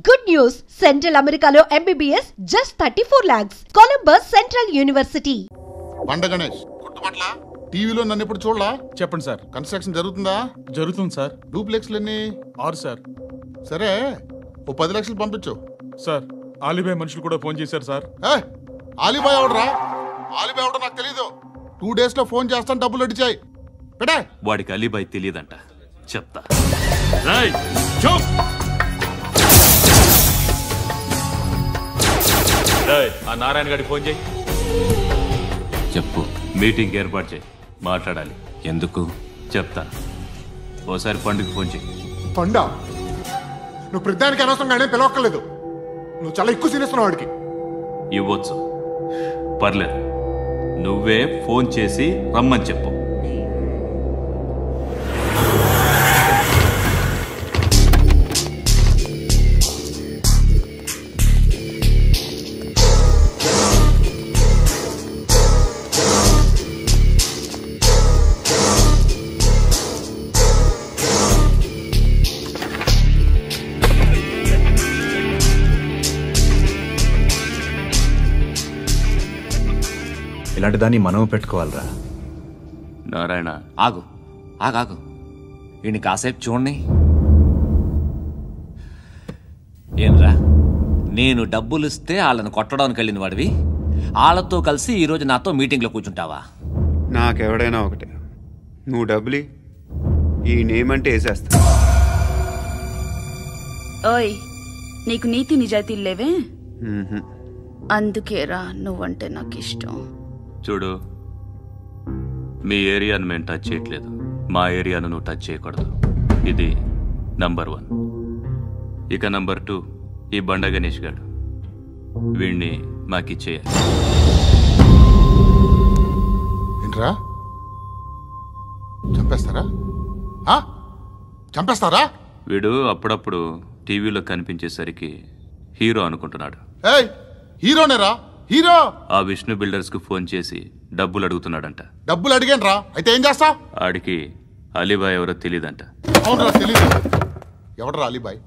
Good news! Central Americano MBBS just 34 lakhs. Columbus Central University. బండ గణేష్ గుర్తుపట్ల టీవీలో నన్ను ఎప్పుడు చూడలా? చెప్పండి సార్. కన్స్ట్రక్షన్ జరుగుతుందా? జరుగుతుంది సార్. డూప్లెక్స్లు ఎన్ని? 6 సార్. సరే ఓ 10 లక్షలు పంపించు. సార్ ఆలిబాయ్ మనుషులు కూడా ఫోన్ చేశారు సార్. ఆలిబాయ్ ఎవడరా? ఆలిబాయ్ ఎవడో నాకు తెలీదు. 2 days లో ఫోన్ చేస్తాను, డబ్బులు అడిచాయి పెడే. వాడికి అలీబాయ్ తెలియదంట, చెప్తా. ఆ నారాయణ గారికి ఫోన్ చేయి. చెప్పు, మీటింగ్ ఏర్పాటు చేయి, మాట్లాడాలి. ఎందుకు చెప్తా. ఓసారి పండుగ ఫోన్ చేయి. పండ నువ్వు ప్రతిదానికి అనవసరంగానే పిలవక్కర్లేదు. నువ్వు చాలా ఎక్కువ సీరియస్తున్నావు. వాడికి ఇవ్వచ్చు, పర్లేదు. నువ్వే ఫోన్ చేసి రమ్మని చెప్పు. ఇలాంటి దాన్ని మనం పెట్టుకోవాలరా. నారాయణ ఆగు ఆగాగు, వీడిని కాసేపు చూడండి. ఏంరా, నేను డబ్బులు ఇస్తే వాళ్ళని కొట్టడానికి వెళ్ళిన వాడివి, వాళ్ళతో కలిసి ఈరోజు నాతో మీటింగ్లో కూర్చుంటావా? నాకెవడైనా ఒకటే, నువ్వు డబ్బులి, ఈ నేమ్ అంటే వేసేస్తా. ఓయ్, నీకు నీతి నిజాయితీలు లేవే, అందుకేరా నువ్వంటే నాకు ఇష్టం. చూడు, మీ ఏరియాను మేము టచ్ చేయట్లేదు, మా ఏరియాను నువ్వు టచ్ చేయకూడదు. ఇది నంబర్ 1. ఇక నంబర్ 2, ఈ బండ గణేష్ గారు, వీణ్ణి మాకిచ్చేయాలి. ఏంట్రా, చంపేస్తారా? చంపేస్తారా? వీడు అప్పుడప్పుడు టీవీలో కనిపించేసరికి హీరో అనుకుంటున్నాడు. హీరోనేరా, హీరో. ఆ విష్ణు బిల్డర్స్ కు ఫోన్ చేసి డబ్బులు అడుగుతున్నాడంట. డబ్బులు అడిగాను, అయితే ఏం చేస్తా? ఆడికి అలీబాయ్ ఎవరో తెలీదంట. అవునరా, తెలీదు. ఎవడరా అలీబాయ్?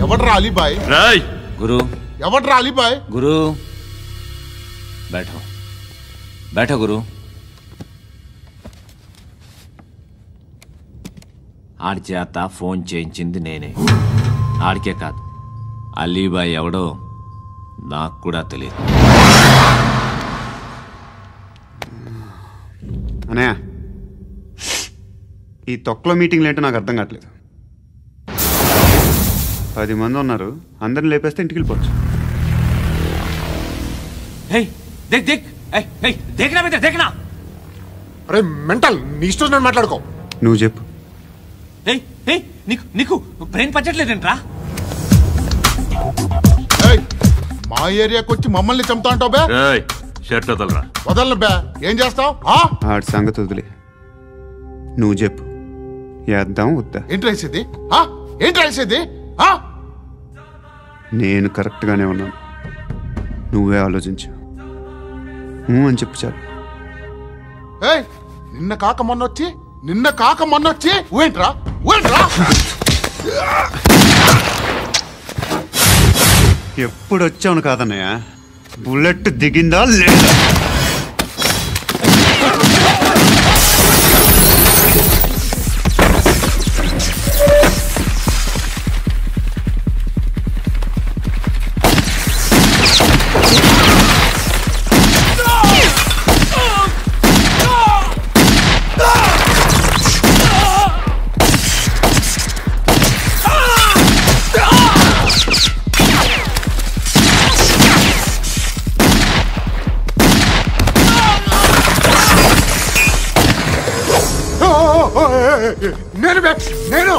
ఎవడరా అలీబాయ్? గురు, ఎవడరా అలీబాయ్? గురు బైఠో, బైఠో గురు. ఆడి చేత ఫోన్ చేయించింది నేనే. ఆడికే కాదు, అలీబాయ్ ఎవడో నాకు కూడా తెలియదు. అనయ్య, ఈ తొక్కలో మీటింగ్లు ఏంటో నాకు అర్థం కావట్లేదు. 10 మంది ఉన్నారు, అందరిని లేపేస్తే ఇంటికి వెళ్ళిపోవచ్చు. అరే మెంటల్, నీ ఇష్టం నేను మాట్లాడుకో. నువ్వు చెప్పు. నీకు బ్రెయిన్ పచ్చట్లేదంట్రా? మా ఏరియాకి వచ్చి మమ్మల్ని చంపుతా అంటావు బే? షర్ట్ వదలరా. వదలను బే. ఏం చేస్తావు? ఆడి సంగతి వదిలే, నువ్వు చెప్పు. వేద్దాం వద్దా? ఏంటి రాసేది? ఏంటి రాసేది? నేను కరెక్ట్గానే ఉన్నాను, నువ్వే ఆలోచించు. అని చెప్పు చాలు. నిన్న కాక మొన్నొచ్చి ఊయంట్రా. ఎప్పుడు వచ్చావును కాదన్నయ్య, బుల్లెట్ దిగిందా లేదా? నేను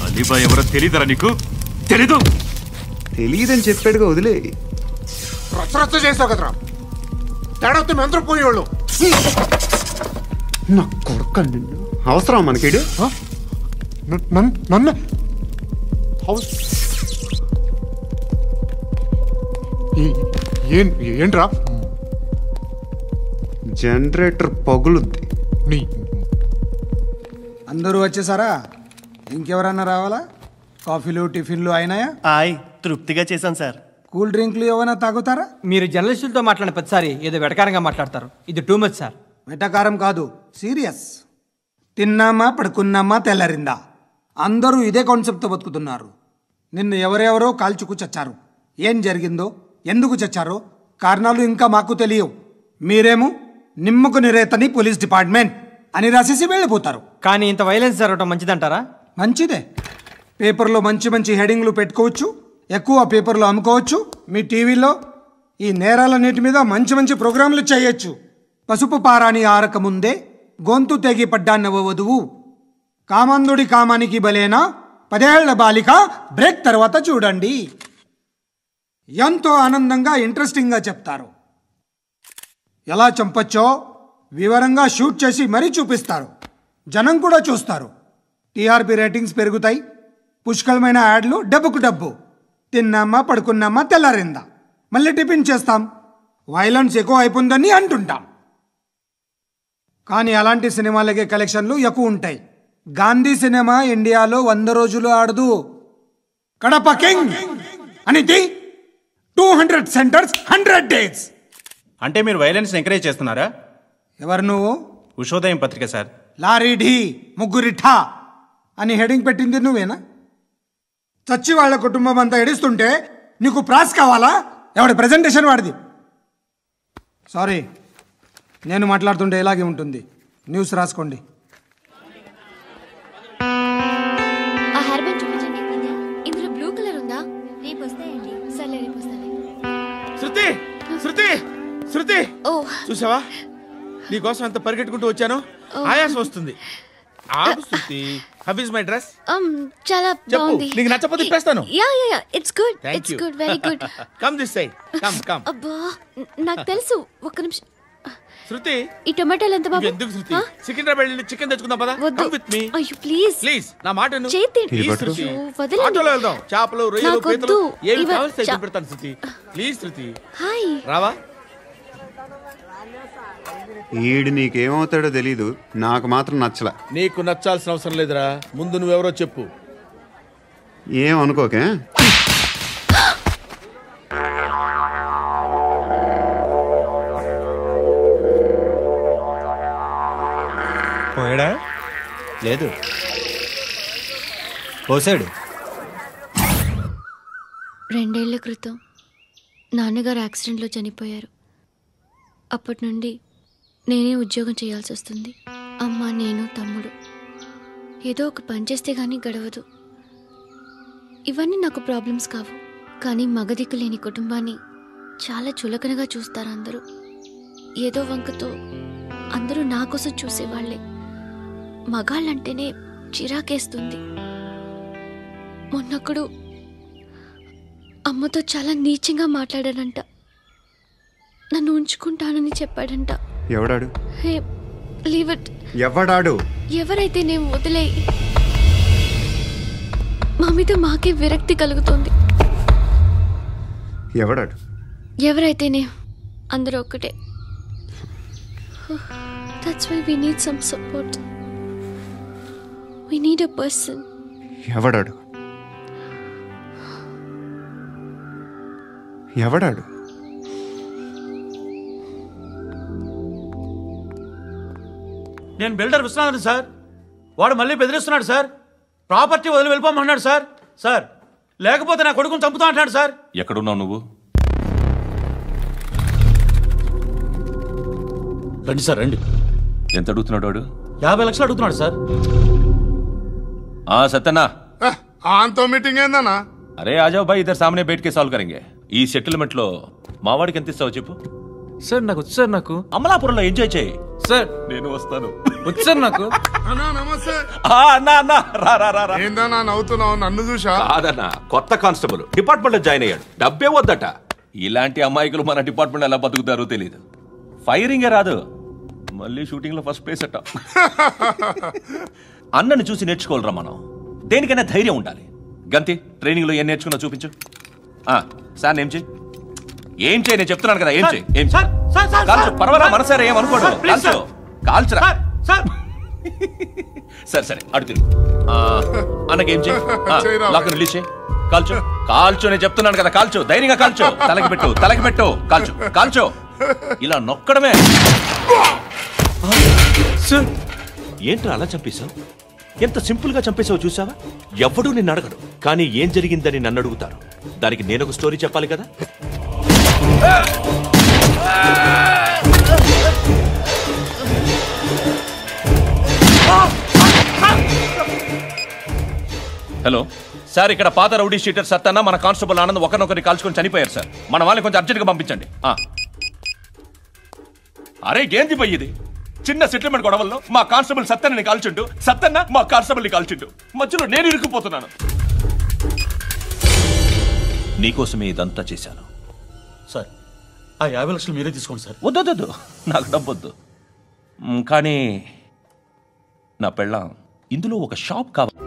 అలీబాయ్ ఎవరో తెలీదరా నీకు? తెలీదు? తెలీదని చెప్పాడుగా, వదిలే. రచ్చ చేసావు కదరా. తేడా వస్తే మెంతరం పోయేవాళ్ళు. నా కొడుకు అవసరం మనకిడు. నన్ను ఏంట్రా? జనరేటర్ పగులుద్ది. నీ అందరూ వచ్చేసారా? ఇంకెవరన్నా రావాలా? కాఫీలు టిఫిన్లు అయినాయా? తృప్తిగా చేశాను సార్. కూల్ డ్రింక్లు ఏమైనా తాగుతారా? మీరు జర్నలిస్టులతో మాట్లాడిన ప్రతిసారి ఏదో వెటకారంగా మాట్లాడతారు. ఇది టూ మచ్ సార్. వెటకారం కాదు, సీరియస్. తిన్నామా పడుకున్నామా తెల్లరిందా, అందరూ ఇదే కాన్సెప్ట్తో బతుకుతున్నారు. నిన్ను ఎవరెవరో కాల్చుకు చచ్చారు. ఏం జరిగిందో, ఎందుకు చచ్చారో కారణాలు ఇంకా మాకు తెలియవు. మీరేమో నిమ్మకు నిరేతని పోలీస్ డిపార్ట్మెంట్ అని రాసేసి వెళ్ళిపోతారు. కానీ ఇంత వైలెన్స్ జరగడం మంచిదంటారా? మంచిదే. పేపర్లో మంచి మంచి హెడింగ్లు పెట్టుకోవచ్చు, ఎక్కువ పేపర్లు అమ్ముకోవచ్చు. మీ టీవీలో ఈ నేరాలన్నిటి మీద మంచి మంచి ప్రోగ్రాంలు చేయొచ్చు. పసుపు పారాని ఆరక ముందే గొంతు తెగి పడ్డాన్నవ వధువు, కామందుడి కామానికి బలేనా 10 ఏళ్ల బాలిక బ్రేక్ తర్వాత చూడండి. ఎంతో ఆనందంగా ఇంట్రెస్టింగ్గా చెప్తారు. ఎలా చంపచ్చో వివరంగా షూట్ చేసి మరీ చూపిస్తారు. జనం కూడా చూస్తారు. టీఆర్పీ రేటింగ్స్ పెరుగుతాయి. పుష్కలమైన యాడ్లు, డబ్బుకు డబ్బు. తిన్నామా పడుకున్నామా తెల్లారిందా, మళ్ళీ టిఫిన్ చేస్తాం. వైలెన్స్ ఎక్కువ అయిపోయిందని అంటుంటాం. కానీ అలాంటి సినిమాలకే కలెక్షన్లు ఎక్కువ ఉంటాయి. గాంధీ సినిమా ఇండియాలో 100 రోజులు ఆడదు. కడప కింగ్ అనేది 200 సెంటర్స్ 100 డేస్. అంటే మీరు వైలెన్స్ ఎంకరేజ్ చేస్తున్నారా? ఎవరు నువ్వు? ఉషోదయం పత్రిక సార్. లారీ ఢీ ముగ్గురిఠా అని హెడింగ్ పెట్టింది నువ్వేనా? చచ్చి వాళ్ళ కుటుంబం అంతా ఎడుస్తుంటే నీకు ప్రాస్ కావాలా? ఎవడి ప్రెజెంటేషన్ వాడిది. సారీ, నేను మాట్లాడుతుంటే ఇలాగే ఉంటుంది. న్యూస్ రాసుకోండి. ఆ హెయిర్ బ్యాండ్ చూపించండి. ఇందులో బ్లూ కలర్ ఉందా? రేపు వస్తాయండి. సరే రేపు వస్తాయి. శృతి శృతి శృతి, ఓ చూసావా నీకోసం ఎంత పరిగెట్టుకుంటూ వచ్చాను. ఆయాసం వస్తుంది. ఆగు Shruti. How is my dress? చాలా బాగుంది. నీకు నచ్చకపోతే తిప్పేస్తాను. Yeah yeah yeah, it's good. It's good, very good. Come this side. Come come. అబ్బా, నాకు తెలుసు. ఒక్క నిమిషం. శృతి, ఈ టొమాటోలు ఎంత బాబు? ఎందుకు శృతి? సికింద్రాబాద్ వెళ్ళి చికెన్ తెచ్చుకుందాం పద. Come with me. అయ్యో ప్లీజ్ ప్లీజ్, నా మాట విను. ప్లీజ్ శృతి, వదలండి. ఆటోలో వెళ్దాం. చేపలు, రొయ్యలు, పీతలు ఏమి ఇవ- కావాలి సైతం పెడతాను శృతి. Please Shruti. హాయ్. రావా? ఈడు నీకేమవుతాడో తెలీదు, నాకు మాత్రం నచ్చలా. నీకు నచ్చాల్సిన అవసరం లేదురా. ముందు నువ్వెవరో చెప్పు. ఏమనుకోకే. పోయాడా? లేదు, పోసాడు. 2 ఏళ్ల క్రితం నాన్నగారు యాక్సిడెంట్లో చనిపోయారు. అప్పటి నుండి నేనే ఉద్యోగం చేయాల్సి వస్తుంది. అమ్మ, నేను, తమ్ముడు ఏదో ఒక పని చేస్తే కానీ గడవదు. ఇవన్నీ నాకు ప్రాబ్లమ్స్ కావు. కానీ మగదిక్కు లేని కుటుంబాన్ని చాలా చులకనగా చూస్తారు అందరూ. ఏదో వంకతో అందరూ నా కోసం చూసేవాళ్లే. మగాళ్ళంటేనే చిరాకేస్తుంది. మొన్నప్పుడు అమ్మతో చాలా నీచంగా మాట్లాడాడంట. నన్ను ఉంచుకుంటానని చెప్పాడంట. ఎవడాడు? హే, లీవ్ ఇట్. ఎవడాడు? ఎవరైతే నేను వదిలేయి. మా మీద మాకే విరక్తి కలుగుతుంది. ఎవడాడు? ఎవరైతేనే అందరూ ఒక్కటే. That's why we need some support. We need a person. ఎవడాడు? ఎవడాడు? నేను బిల్డర్ విశ్వనాథన్ సార్. వాడు మళ్ళీ బెదిరిస్తున్నాడు సార్. ప్రాపర్టీ వదిలి వెళ్ళిపోమన్నాడు సార్. సార్, లేకపోతే నా కొడుకుని చంపుతా అంటున్నాడు సార్. ఎక్కడున్నావు నువ్వు? రండి సార్, రండి. ఎంత అడుగుతున్నాడు వాడు? 50 లక్షలు అడుగుతున్నాడు సార్. సత్యనా, ఆంతో మీటింగ్ ఏందన్నా? అరే ఆజావ్ భాయ్, ఇద్దరు సామనే బయట కే సాల్వ్ కరెంగే. ఈ సెటిల్మెంట్ లో మావాడికి ఎంత ఇస్తావు చెప్పు. సార్ నాకు వచ్చు సార్. నాకు అమలాపురంలో ఎంజాయ్ చేయి సార్. నేను వస్తాను. వచ్చు సార్ నాకు. అన్నా నమస్తే. అన్నా అన్నా, రా రా రా. ఏందన్నా నవ్వుతున్నావు? నన్ను చూసా? కాదన్నా, కొత్త కానిస్టేబుల్ డిపార్ట్మెంట్ లో జాయిన్ అయ్యాడు. డబ్బే వద్దట. ఇలాంటి అమాయకులు మన డిపార్ట్మెంట్ ఎలా బతుకుతారో తెలియదు. ఫైరింగే రాదు, మళ్ళీ షూటింగ్లో ఫస్ట్ ప్లేస్ అట్ట. అన్నని చూసి నేర్చుకోవాలరా మనం. దేనికైనా ధైర్యం ఉండాలి. గంతి, ట్రైనింగ్లో ఏం నేర్చుకున్నా చూపించు. సార్ ఏం చేయి, ఏం చేయి, నేను చెప్తున్నాను కదా, ఏం చేయి, ఏం కాల్చు. పర్వాలా, మనసారా ఏమనుకోడు, కాల్చు, కాల్చురా. సరే సరే, అడు తిరుగు. అన్నకేం చేయి, లాక్ రిలీజ్ చేయి, కాల్చు, కాల్చు. నేను చెప్తున్నాను కదా, కాల్చు, ధైర్యంగా కాల్చు. తలకి పెట్టు, తలకి పెట్టు, కాల్చు, కాల్చు. ఇలా నొక్కడమే. ఏంట్రా అలా చంపేశావు? ఎంత సింపుల్ గా చంపేశావు చూసావా? ఎవడూ నిన్ను అడగడు, కానీ ఏం జరిగిందని నన్ను అడుగుతారు. దానికి నేను ఒక స్టోరీ చెప్పాలి కదా. హలో సార్, ఇక్కడ పాత రౌడీ షీటర్ సత్తన్న మన కానిస్టేబుల్ ఆనంద్ ఒకరినొకరిని కాల్చుకొని చనిపోయారు సార్. మన వాళ్ళని కొంచెం అర్జెంట్గా పంపించండి. అరే ఏంది పోయి ఇది? చిన్న సెటిల్మెంట్ గొడవల్లో మా కానిస్టేబుల్ సత్తన్నని కాల్చుండు, సత్తన్న మా కానిస్టేబుల్ని కాల్చుండు. మధ్యలో నేను ఇరుక్కుపోతున్నాను. నీకోసమే ఇదంతా చేశాను సార్. ఆ 50 లక్షలు మీరే తీసుకోండి సార్. వద్దొద్దు, నాకు డబ్బొద్దు. కానీ నా పెళ్ళాం ఇందులో ఒక షాప్ కావాలి.